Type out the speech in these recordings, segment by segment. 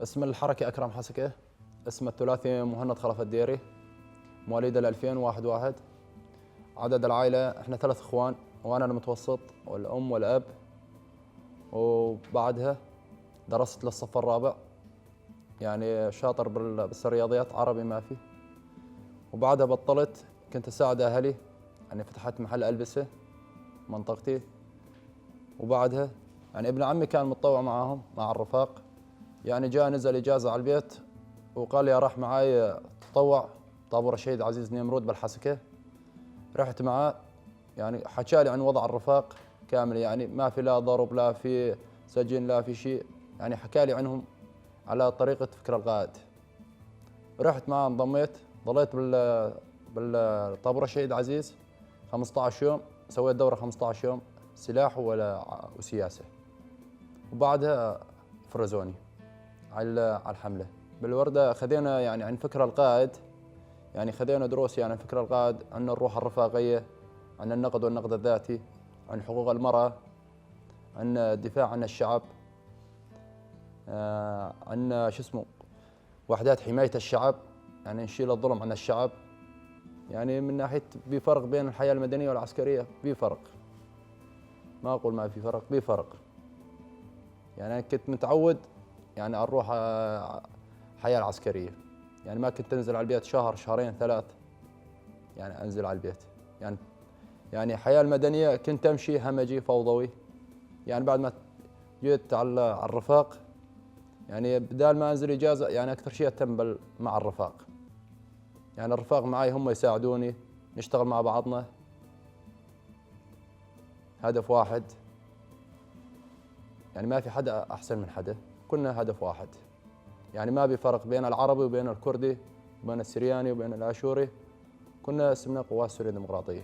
اسم الحركة أكرم حسكة. اسم الثلاثي مهند خلف الديري. مواليد 2001. عدد العائلة احنا 3 اخوان وانا المتوسط والام والاب. وبعدها درست للصف الرابع، يعني شاطر بس الرياضيات عربي ما في. وبعدها بطلت، كنت اساعد اهلي، يعني فتحت محل البسه منطقتي. وبعدها يعني ابن عمي كان متطوع معاهم مع الرفاق، يعني جاء نزل اجازه على البيت وقال لي راح معاي تطوع طابور الشهيد عزيز نمرود بالحسكه. رحت معاه، يعني حكى لي عن وضع الرفاق كامل، يعني ما في لا ضرب لا في سجن لا في شيء، يعني حكى لي عنهم على طريقه فكر القائد. رحت معاه انضميت، ظليت بالطابور الشهيد عزيز 15 يوم، سويت دوره 15 يوم سلاح وسياسه. وبعدها فرزوني على الحمله بالورده. خذينا يعني عن فكر القائد، يعني خذينا دروس يعني عن فكر القائد، عن الروح الرفاقيه، عن النقد والنقد الذاتي، عن حقوق المراه، عن الدفاع عن الشعب، عن شو اسمه وحدات حمايه الشعب، يعني نشيل الظلم عن الشعب. يعني من ناحيه بفرق بين الحياه المدنيه والعسكريه، بفرق، ما اقول ما في فرق، بفرق. يعني انا كنت متعود يعني اروح حياه العسكريه، يعني ما كنت انزل على البيت شهر شهرين 3، يعني انزل على البيت. يعني الحياه المدنيه كنت امشي همجي فوضوي. يعني بعد ما جيت على الرفاق، يعني بدال ما انزل اجازه، يعني اكثر شيء اهتم مع الرفاق. يعني الرفاق معي هم يساعدوني، نشتغل مع بعضنا، هدف واحد، يعني ما في حدا احسن من حدا، كنا هدف واحد. يعني ما بفرق بين العربي وبين الكردي وبين السرياني وبين الاشوري، كنا اسمنا قوات سوريا الديمقراطيه.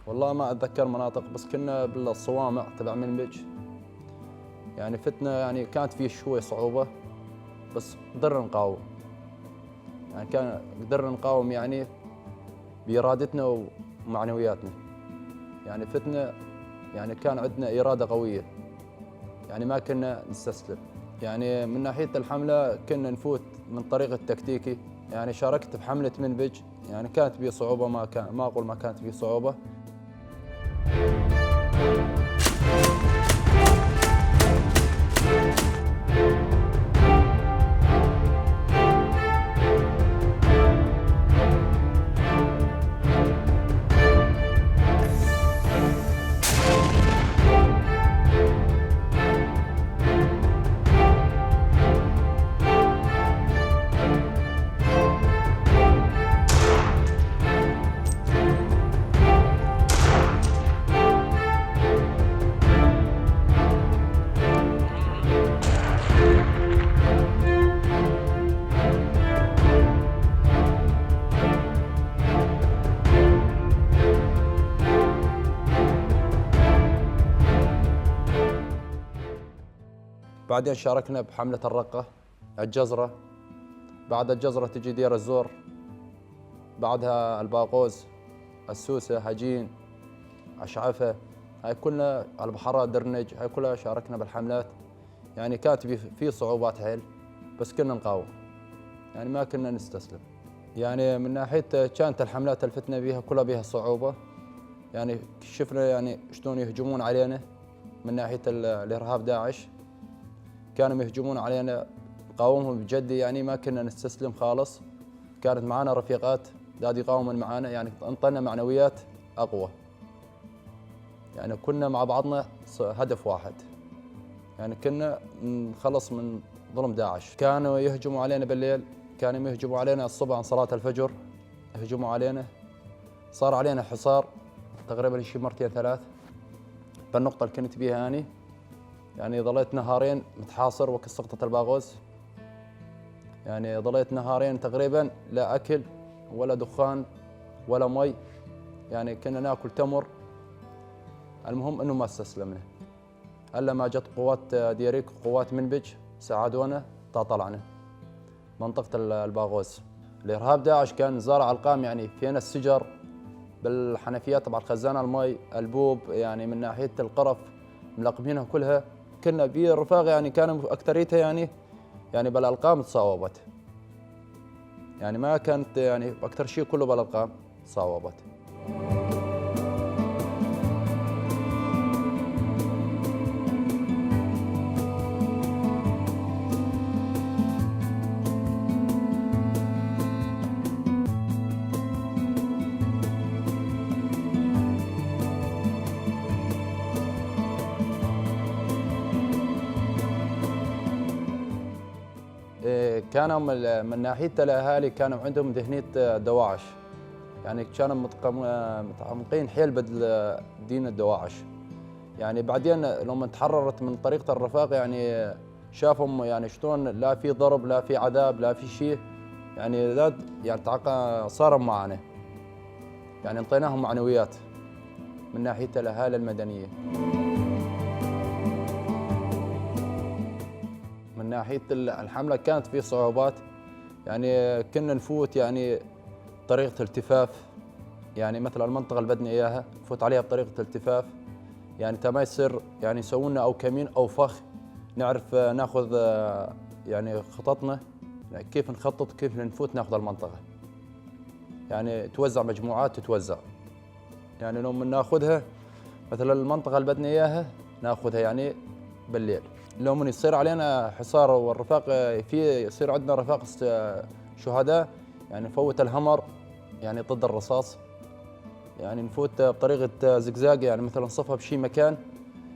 والله ما اتذكر مناطق، بس كنا بالصوامع تبع منبج. يعني فتنا، يعني كانت فيه شوي صعوبه، بس قدرنا نقاوم. يعني قدرنا نقاوم يعني بارادتنا ومعنوياتنا. يعني فتنا، يعني كان عندنا اراده قويه، يعني ما كنا نستسلم. يعني من ناحيه الحمله كنا نفوت من طريق التكتيكي. يعني شاركت بحمله منبج، يعني كانت بي صعوبه، ما اقول ما كانت بي صعوبه. بعدين شاركنا بحملة الرقة، الجزرة. بعد الجزرة تجي دير الزور، بعدها الباقوز، السوسة، هجين، أشعفة. هاي كلها البحرات، درنج، هاي كلها شاركنا بالحملات. يعني كانت في صعوبات حيل، بس كنا نقاوم، يعني ما كنا نستسلم. يعني من ناحية كانت الحملات الفتنة بيها كلها بيها صعوبة. يعني شفنا يعني شلون يهجمون علينا من ناحية الإرهاب داعش. كانوا يهجمون علينا، قاومهم بجدي، يعني ما كنا نستسلم خالص. كانت معنا رفيقات داد يقاومون معنا، يعني انطينا معنويات اقوى. يعني كنا مع بعضنا هدف واحد، يعني كنا نخلص من ظلم داعش. كانوا يهجموا علينا بالليل، كانوا يهجموا علينا الصبح عن صلاة الفجر، يهجموا علينا. صار علينا حصار تقريبا شي مرتين 3 بالنقطة اللي كنت بيها أنا. يعني ظليت نهارين متحاصر وقت سقطة الباغوز. يعني ظليت نهارين تقريبا لا أكل ولا دخان ولا مي. يعني كنا ناكل تمر. المهم انه ما استسلمنا الا ما جت قوات ديريك وقوات منبج ساعدونا طلعنا منطقه الباغوز. الارهاب داعش كان زارع القام، يعني فينا السجر بالحنفيات تبع الخزانه، المي، البوب، يعني من ناحيه القرف ملقمينها كلها. كنا بالرفاق يعني كانوا اكثريتها يعني بالالقام تصاوبت، يعني ما كانت يعني اكثر شيء كله بالالقام تصاوبت. كانوا من ناحية الأهالي كانوا عندهم ذهنية دواعش، يعني كانوا متعمقين حيل بدين الدواعش. يعني بعدين لما تحررت من طريقة الرفاق يعني شافهم يعني شلون لا في ضرب لا في عذاب لا في شيء، يعني لا يعني صاروا معنا، يعني انطيناهم معنويات من ناحية الأهالي المدنية. من ناحية الحملة كانت في صعوبات، يعني كنا نفوت يعني طريقة التفاف، يعني مثل المنطقة اللي بدنا إياها نفوت عليها بطريقة التفاف، يعني ما يصير يعني يسوون لنا أو كمين أو فخ نعرف ناخذ يعني خططنا، يعني كيف نخطط كيف نفوت ناخذ المنطقة، يعني توزع مجموعات تتوزع، يعني لو من ناخذها مثل المنطقة اللي بدنا إياها ناخذها يعني بالليل. لو من يصير علينا حصار والرفاق في يصير عندنا رفاق شهداء، يعني نفوت الهمر يعني ضد الرصاص، يعني نفوت بطريقة زقزاق، يعني مثلا نصفها بشي مكان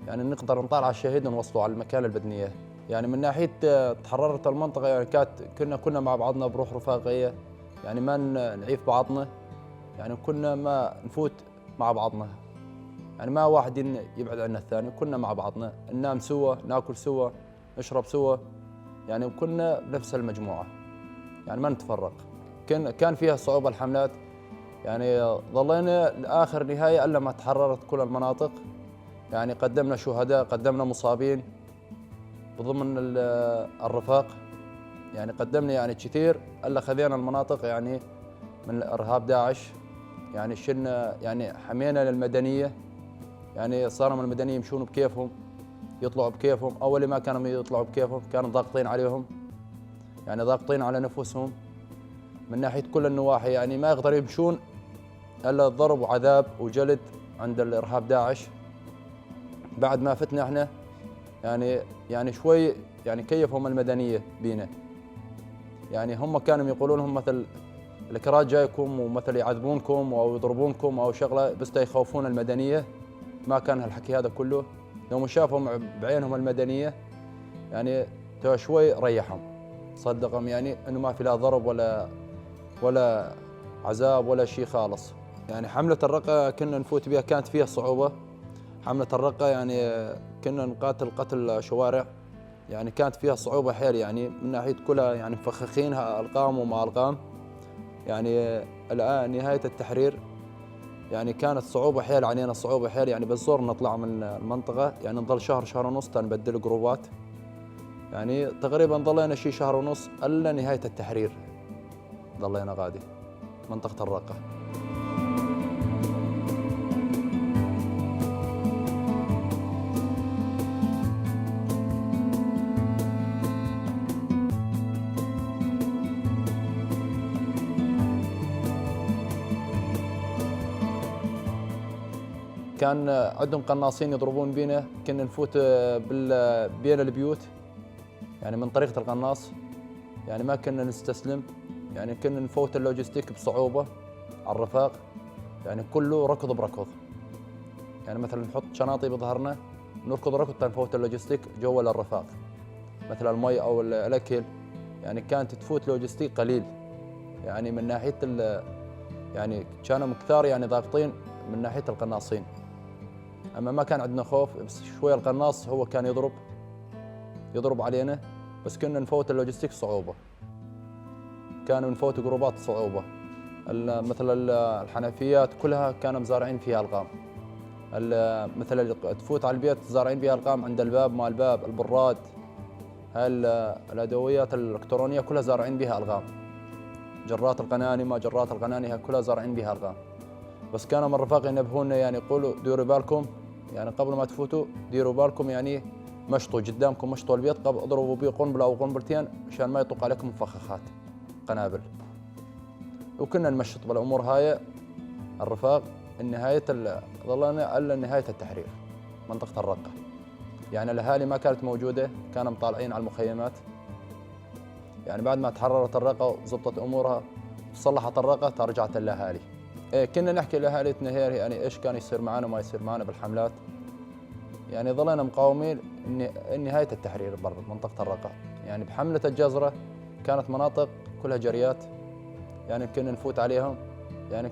يعني نقدر نطالع على الشهيد ونوصله على المكان اللي بدنا اياه. يعني من ناحية تحررت المنطقة يعني كنا مع بعضنا بروح رفاقية، يعني ما نعيف بعضنا، يعني كنا ما نفوت مع بعضنا، يعني ما واحد يبعد عنا الثاني، كنا مع بعضنا ننام سوا ناكل سوا نشرب سوا، يعني كنا بنفس المجموعة، يعني ما نتفرق. كان فيها صعوبة الحملات، يعني ظلينا لآخر نهاية إلا ما تحررت كل المناطق، يعني قدمنا شهداء قدمنا مصابين بضمن الرفاق، يعني قدمنا يعني كثير إلا خذينا المناطق يعني من إرهاب داعش، يعني شلنا يعني حمينا للمدنية، يعني صاروا من المدنية يمشون بكيفهم يطلعوا بكيفهم، أول ما كانوا يطلعوا بكيفهم كانوا ضاغطين عليهم، يعني ضاغطين على نفوسهم من ناحية كل النواحي، يعني ما يقدروا يمشون إلا ضرب وعذاب وجلد عند الإرهاب داعش. بعد ما فتنا احنا يعني شوي يعني كيفهم المدنية بينا، يعني هم كانوا يقولون لهم مثل الكراد جايكم ومثل يعذبونكم أو يضربونكم أو شغلة بس يخوفون المدنية، ما كان هالحكي هذا كله. يوم شافهم بعينهم المدنية يعني تو شوي ريحهم صدقهم، يعني انه ما في لا ضرب ولا عذاب ولا شيء خالص. يعني حملة الرقة كنا نفوت بها كانت فيها صعوبة. حملة الرقة يعني كنا نقاتل قتل شوارع، يعني كانت فيها صعوبة حيل، يعني من ناحية كلها يعني مفخخينها ألقام وما ألقام. يعني الآن نهاية التحرير يعني كانت صعوبة حيل علينا، صعوبة حيل، يعني بالزور نطلع من المنطقة، يعني نظل شهر ونص نبدل جروبات، يعني تقريبا ضلينا شي شهر ونص إلا نهاية التحرير ضلينا غادي منطقة الرقة. كان عندهم قناصين يضربون بينا، كنا نفوت بين البيوت يعني من طريقة القناص، يعني ما كنا نستسلم، يعني كنا نفوت اللوجستيك بصعوبة على الرفاق، يعني كله ركض بركض، يعني مثلا نحط شناطي بظهرنا نركض ركض نفوت اللوجستيك جوا للرفاق، مثل المي أو الأكل، يعني كانت تفوت لوجستيك قليل، يعني من ناحية يعني كانوا كثار يعني ضاغطين من ناحية القناصين، أما ما كان عندنا خوف، بس شوية القناص هو كان يضرب علينا، بس كنا نفوت اللوجستيك صعوبة، كانوا نفوت جروبات صعوبة. مثل الحنفيات كلها كانوا مزارعين فيها الغام. مثل اللي تفوت على البيت زارعين فيها الغام عند الباب، مال الباب، البراد، هاي الادويات الالكترونيه كلها زارعين بها الغام. جرات القناني، ما جرات القناني، هاي كلها زارعين بها الغام. بس كانوا من الرفاق ينبهونا، يعني يقولوا ديروا بالكم، يعني قبل ما تفوتوا ديروا بالكم، يعني مشطوا قدامكم، مشطوا البيت قبل اضربوا به قنبله او قنبلتين مشان ما يطق عليكم مفخخات قنابل. وكنا نمشط بالامور هاي الرفاق. النهايه ظلنا الا نهايه التحرير منطقه الرقه. يعني الاهالي ما كانت موجوده، كانوا مطالعين على المخيمات. يعني بعد ما تحررت الرقه وزبطت امورها صلحت الرقه رجعت الاهالي. كنا نحكي لاهاليتنا هي يعني ايش كان يصير معنا وما يصير معنا بالحملات. يعني ظلينا مقاومين نهايه التحرير برا منطقه الرقه. يعني بحمله الجزره كانت مناطق كلها جريات، يعني كنا نفوت عليهم. يعني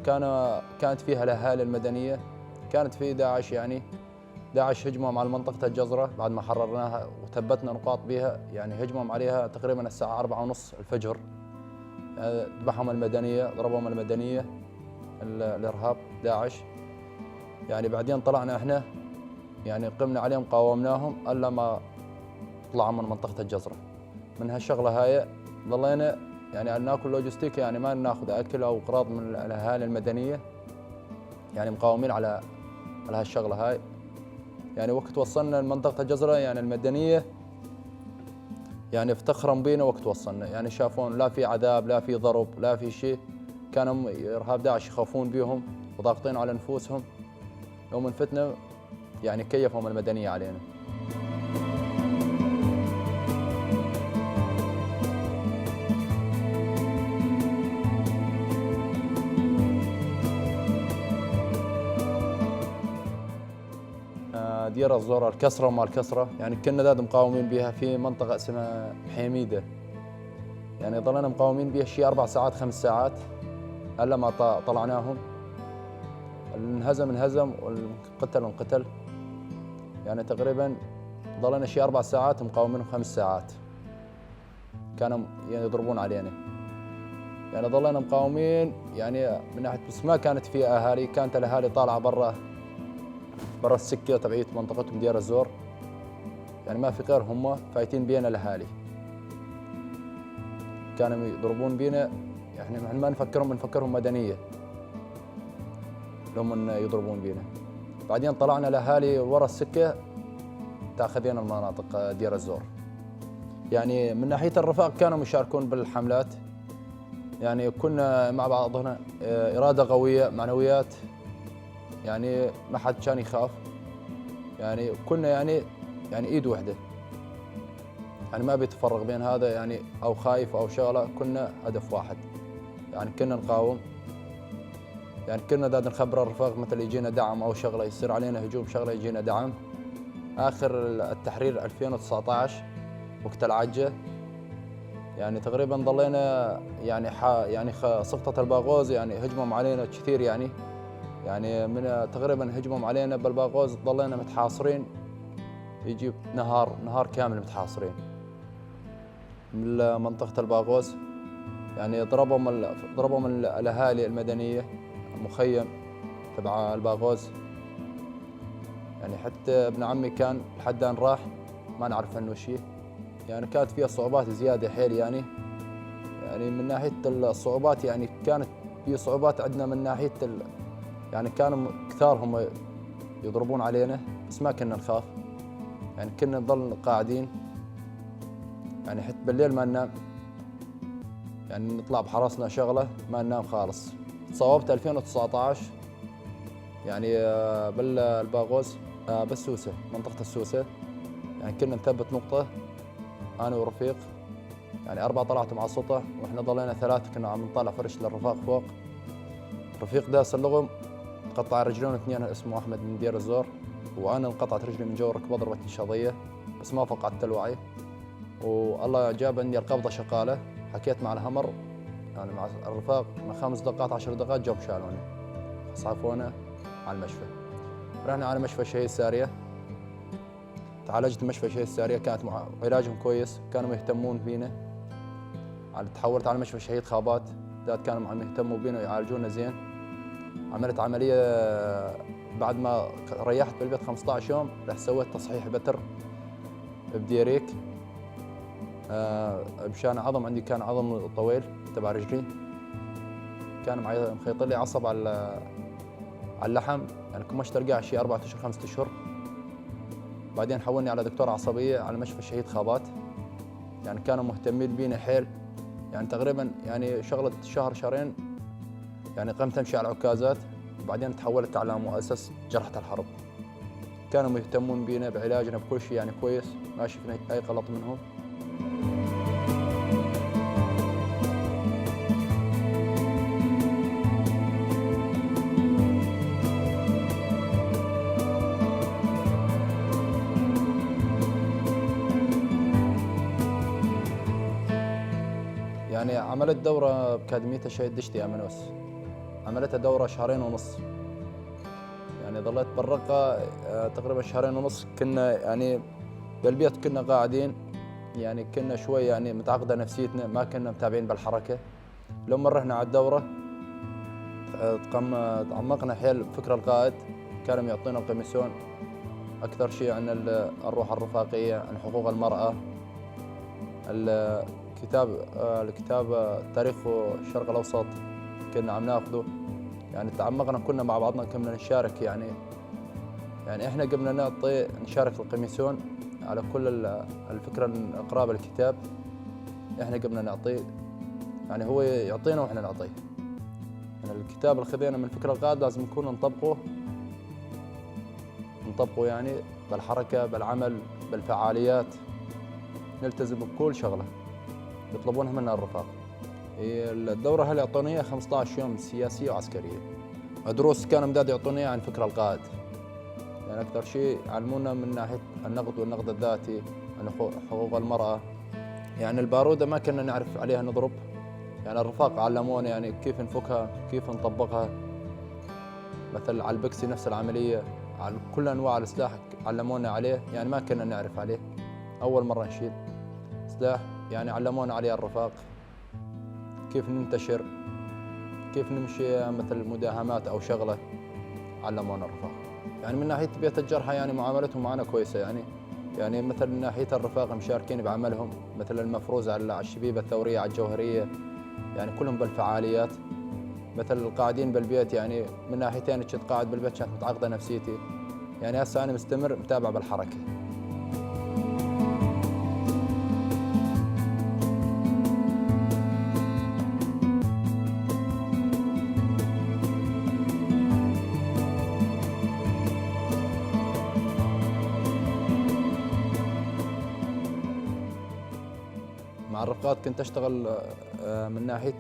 كانت فيها الاهالي المدنيه، كانت في داعش. يعني داعش هجموا على منطقه الجزره بعد ما حررناها وثبتنا نقاط بها. يعني هجموا عليها تقريبا الساعه 4:30 الفجر. ذبحهم المدنيه، ضربهم المدنيه الارهاب داعش. يعني بعدين طلعنا احنا، يعني قمنا عليهم قاومناهم الا ما طلعوا من منطقه الجزره. من هالشغله هاي ظلينا يعني ناكل لوجستيك، يعني ما ناخذ اكل او اقراض من الاهالي المدنيه. يعني مقاومين على هالشغله هاي. يعني وقت وصلنا لمنطقه الجزره يعني المدنيه يعني افتخروا بينا وقت وصلنا. يعني شافون لا في عذاب، لا في ضرب، لا في شيء. كانوا ارهاب داعش يخافون بيهم وضاغطين على نفوسهم. يوم انفتنا يعني كيفهم المدنيه علينا. دير الزور الكسره وما الكسره، يعني كنا ذات مقاومين بها في منطقه اسمها حميده. يعني ظلنا مقاومين بها شيء 4 ساعات 5 ساعات الا ما طلعناهم. انهزم والقتل. يعني تقريبا ظلنا شيء 4 ساعات مقاومين 5 ساعات كانوا يعني يضربون علينا. يعني ظلنا مقاومين يعني من ناحيه، بس ما كانت في اهالي، كانت الاهالي طالعه برا السكه تبعيت منطقتهم دير الزور. يعني ما في غير هم فايتين بينا الاهالي. كانوا يضربون بينا، يعني ما نفكرهم مدنيه لهم يضربون بينا. بعدين طلعنا الاهالي ورا السكه تاخذين المناطق دير الزور. يعني من ناحيه الرفاق كانوا يشاركون بالحملات. يعني كنا مع بعضنا اراده قويه، معنويات. يعني ما حد كان يخاف. يعني كنا يعني ايد واحده. يعني ما بيتفرق بين هذا يعني او خايف او شغله، كنا هدف واحد. يعني كنا نقاوم. يعني كنا داد نخبر الرفاق مثل يجينا دعم او شغله، يصير علينا هجوم شغله يجينا دعم. اخر التحرير 2019 وقت العجه، يعني تقريبا ضلينا يعني سقطت الباغوز. يعني هجموا علينا كثير. يعني من تقريبا هجموا علينا بالباغوز ضلينا متحاصرين، يجي نهار كامل متحاصرين من منطقه الباغوز. يعني ضربوا من الاهالي المدنيه مخيم تبع الباغوز. يعني حتى ابن عمي كان لحد ان راح ما نعرف عنه شيء. يعني كانت فيها صعوبات زياده حيل. يعني من ناحيه الصعوبات يعني كانت في صعوبات عندنا من ناحيه يعني كانوا كثار هم يضربون علينا، بس ما كنا نخاف. يعني كنا نضل قاعدين. يعني حتى بالليل ما ننام. يعني نطلع بحرسنا شغله ما ننام خالص. تصوبت 2019 يعني بالباغوز بالسوسه، منطقه السوسه. يعني كنا نثبت نقطه انا ورفيق. يعني 4 طلعتوا مع السلطه واحنا ضلينا 3 كنا عم نطلع فرش للرفاق فوق. رفيق داس اللغم قطع رجلين 2 اسمه احمد من دير الزور، وانا انقطعت رجلي من جو الركبه ضربتني شظيه بس ما فقدت الوعي. والله جاب عندي القبضه شغاله. حكيت مع الهمر يعني مع الرفاق من 5 دقائق 10 دقائق جوب شالوني صعفونا على المشفى. رحنا على مشفى شهيد ساريه، تعالجت مشفى شهيد ساريه، كانت علاجهم كويس، كانوا يهتمون فينا. تحولت على مشفى شهيد خابات، ذات كانوا عم يهتموا بينا ويعالجونا زين. عملت عملية بعد ما ريحت بالبيت 15 يوم، رحت سويت تصحيح بتر بديريك مشان عظم عندي، كان عظم طويل تبع رجلي، كان مخيط لي عصب على اللحم، يعني كنت مشتري قاعد شيء 4 أشهر 5 أشهر. بعدين حولني على دكتور عصبية على مشفى الشهيد خابات، يعني كانوا مهتمين بينا حيل، يعني تقريبا يعني شغلة شهر شهرين يعني قمت امشي على العكازات. وبعدين تحولت على مؤسسة جراحة الحرب، كانوا يهتمون بينا بعلاجنا بكل شيء، يعني كويس، ما شفنا اي غلط منهم. يعني عملت دورة بأكاديمية الشهيد دشتي أمنوس، عملتها دورة 2.5 شهر، يعني ظليت بالرقة تقريبا 2.5 شهر. كنا يعني بالبيت كنا قاعدين، يعني كنا شوي يعني متعقدة نفسيتنا، ما كنا متابعين بالحركة. لما رحنا على الدورة تعمقنا حيل بفكر القائد، كانوا يعطينا القميصون أكثر شيء عن الروح الرفاقية، عن حقوق المرأة، الكتاب تاريخ الشرق الأوسط كنا عم ناخذه، يعني تعمقنا كنا مع بعضنا، كنا نشارك يعني احنا قمنا نشارك القميصون على كل الفكرة، نقرا بالكتاب، احنا قمنا نعطيه، يعني هو يعطينا واحنا نعطيه. يعني الكتاب اللي خذينا من فكر القائد لازم نكون نطبقه يعني بالحركة، بالعمل، بالفعاليات، نلتزم بكل شغلة يطلبونها منا الرفاق. الدورة هل يعطوني 15 يوم سياسية وعسكرية. دروس كانوا مداد يعطوني عن فكر القائد، يعني أكثر شيء علمونا من ناحية النقد والنقد الذاتي، عن حقوق المرأة. يعني البارودة ما كنا نعرف عليها نضرب، يعني الرفاق علمونا يعني كيف نفكها، كيف نطبقها. مثل على البكسي نفس العملية، على كل أنواع السلاح علمونا عليه، يعني ما كنا نعرف عليه، أول مرة نشيل سلاح، يعني علمونا عليه الرفاق، كيف ننتشر، كيف نمشي مثل مداهمات أو شغلة، علمونا الرفاق. يعني من ناحية بيت الجرحى يعني معاملتهم معنا كويسة، يعني مثل من ناحية الرفاق مشاركين بعملهم، مثل المفروز على الشبيبة الثورية، على الجوهرية، يعني كلهم بالفعاليات. مثل القاعدين بالبيت، يعني من ناحيتين كنت قاعد بالبيت كانت متعقدة نفسيتي، يعني هسه أنا مستمر متابع بالحركة. مع الرفقات كنت أشتغل من ناحية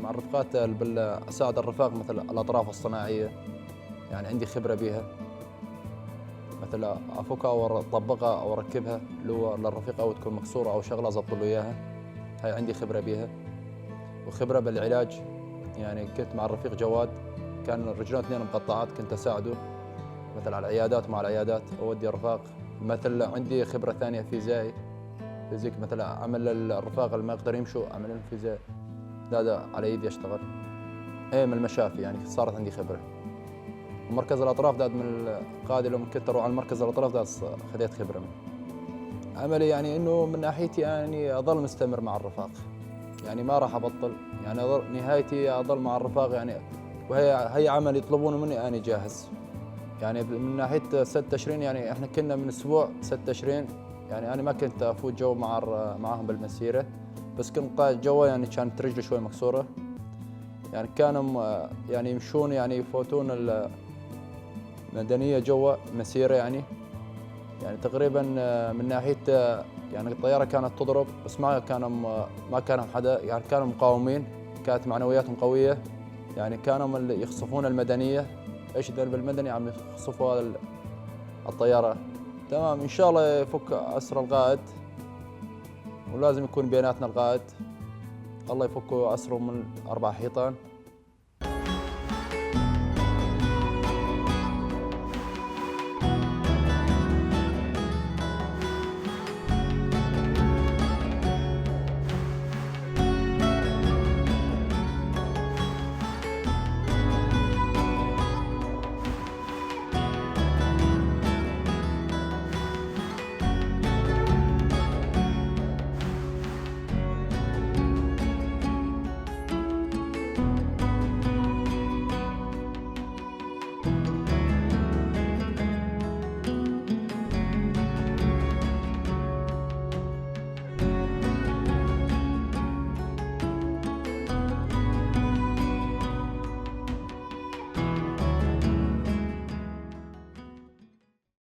مع الرفقات أساعد الرفاق مثل الأطراف الصناعية، يعني عندي خبرة بيها، مثل أفكها أو أطبقها أو أركبها، لو للرفيق أو تكون مكسورة أو شغلة أضبط له إياها، هاي عندي خبرة بيها. وخبرة بالعلاج، يعني كنت مع الرفيق جواد، كان رجلين 2 مقطعات، كنت أساعده مثل على العيادات، مع العيادات أودي الرفاق. مثل عندي خبرة ثانية فيزيائي، فيزيك، مثل عمل الرفاق اللي ما يقدر يمشوا عمل لهم فيزياء، لا على ايدي اشتغل. من المشافي يعني صارت عندي خبره. ومركز الاطراف داد من القاده، لما كنت اروح على مركز الاطراف داد خذيت خبره منه. عملي يعني انه من ناحيتي يعني اظل مستمر مع الرفاق، يعني ما راح ابطل، يعني نهايتي اظل مع الرفاق، يعني وهي عمل يطلبونه مني انا جاهز. يعني من ناحيه 6 تشرين، يعني احنا كنا من اسبوع 6 تشرين، يعني انا ما كنت افوت جو معاهم بالمسيره، بس كنت قاعد جوا، يعني كانت رجلي شوي مكسوره، يعني كانوا يعني يمشون، يعني يفوتون المدنيه جوا مسيره، يعني تقريبا من ناحيه يعني الطياره كانت تضرب، بس ما كانوا حدا، يعني كانوا مقاومين، كانت معنوياتهم قويه، يعني كانوا يخصفون المدنيه، ايش ذنب المدني عم يخصفوا الطياره. تمام، ان شاء الله يفك اسر القائد، ولازم يكون بيناتنا القائد، الله يفك اسره من 4 حيطان.